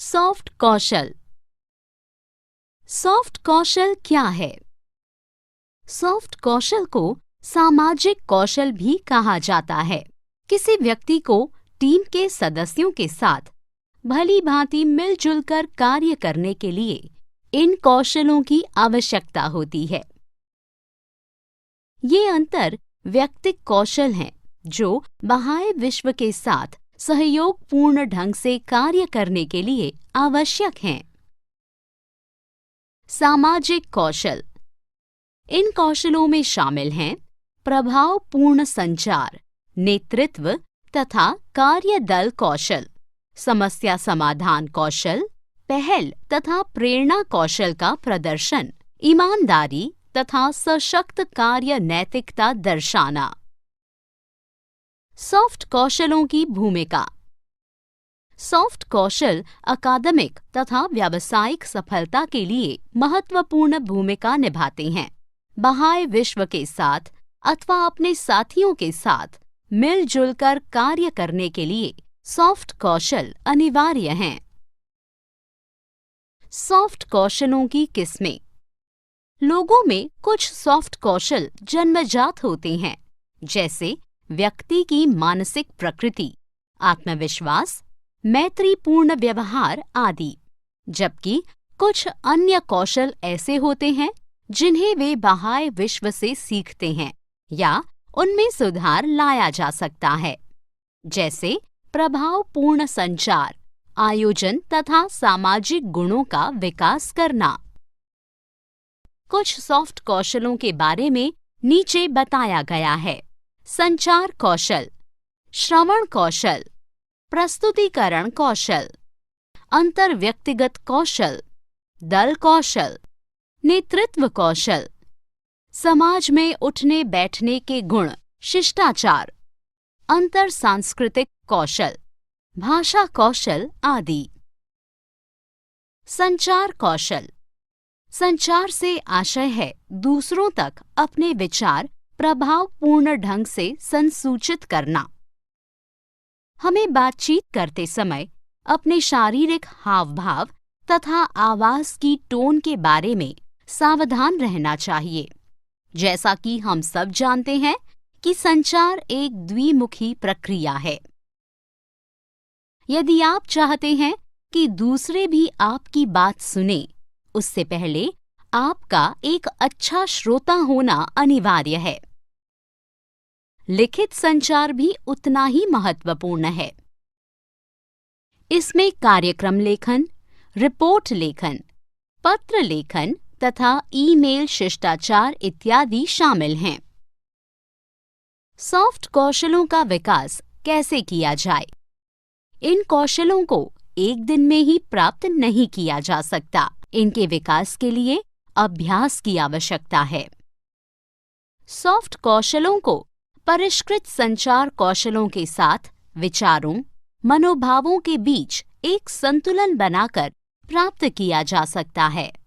Soft कौशल। Soft कौशल क्या है? Soft कौशल को सामाजिक कौशल भी कहा जाता है। किसी व्यक्ति को टीम के सदस्यों के साथ भली भांति मिलजुल कर कार्य करने के लिए इन कौशलों की आवश्यकता होती है। ये अंतर व्यक्तिक कौशल हैं जो बाह्य विश्व के साथ सहयोगपूर्ण ढंग से कार्य करने के लिए आवश्यक हैं। सामाजिक कौशल। इन कौशलों में शामिल हैं प्रभावपूर्ण संचार, नेतृत्व तथा कार्यदल कौशल, समस्या समाधान कौशल, पहल तथा प्रेरणा कौशल का प्रदर्शन, ईमानदारी तथा सशक्त कार्य नैतिकता दर्शाना। सॉफ्ट कौशलों की भूमिका। सॉफ्ट कौशल अकादमिक तथा व्यावसायिक सफलता के लिए महत्वपूर्ण भूमिका निभाते हैं। बाह्य विश्व के साथ अथवा अपने साथियों के साथ मिलजुल कर कार्य करने के लिए सॉफ्ट कौशल अनिवार्य हैं। सॉफ्ट कौशलों की किस्में। लोगों में कुछ सॉफ्ट कौशल जन्मजात होते हैं, जैसे व्यक्ति की मानसिक प्रकृति, आत्मविश्वास, मैत्रीपूर्ण व्यवहार आदि, जबकि कुछ अन्य कौशल ऐसे होते हैं जिन्हें वे बाह्य विश्व से सीखते हैं या उनमें सुधार लाया जा सकता है, जैसे प्रभावपूर्ण संचार, आयोजन तथा सामाजिक गुणों का विकास करना। कुछ सॉफ्ट कौशलों के बारे में नीचे बताया गया है। संचार कौशल, श्रवण कौशल, प्रस्तुतिकरण कौशल, अंतर्व्यक्तिगत कौशल, दल कौशल, नेतृत्व कौशल, समाज में उठने बैठने के गुण, शिष्टाचार, अंतर सांस्कृतिक कौशल, भाषा कौशल आदि। संचार कौशल। संचार से आशय है दूसरों तक अपने विचार प्रभावपूर्ण ढंग से संसूचित करना। हमें बातचीत करते समय अपने शारीरिक हाव-भाव तथा आवाज की टोन के बारे में सावधान रहना चाहिए। जैसा कि हम सब जानते हैं कि संचार एक द्विमुखी प्रक्रिया है। यदि आप चाहते हैं कि दूसरे भी आपकी बात सुने, उससे पहले आपका एक अच्छा श्रोता होना अनिवार्य है। लिखित संचार भी उतना ही महत्वपूर्ण है। इसमें कार्यक्रम लेखन, रिपोर्ट लेखन, पत्र लेखन तथा ईमेल शिष्टाचार इत्यादि शामिल हैं। सॉफ्ट कौशलों का विकास कैसे किया जाए? इन कौशलों को एक दिन में ही प्राप्त नहीं किया जा सकता। इनके विकास के लिए अभ्यास की आवश्यकता है। सॉफ्ट कौशलों को परिष्कृत संचार कौशलों के साथ विचारों, मनोभावों के बीच एक संतुलन बनाकर प्राप्त किया जा सकता है।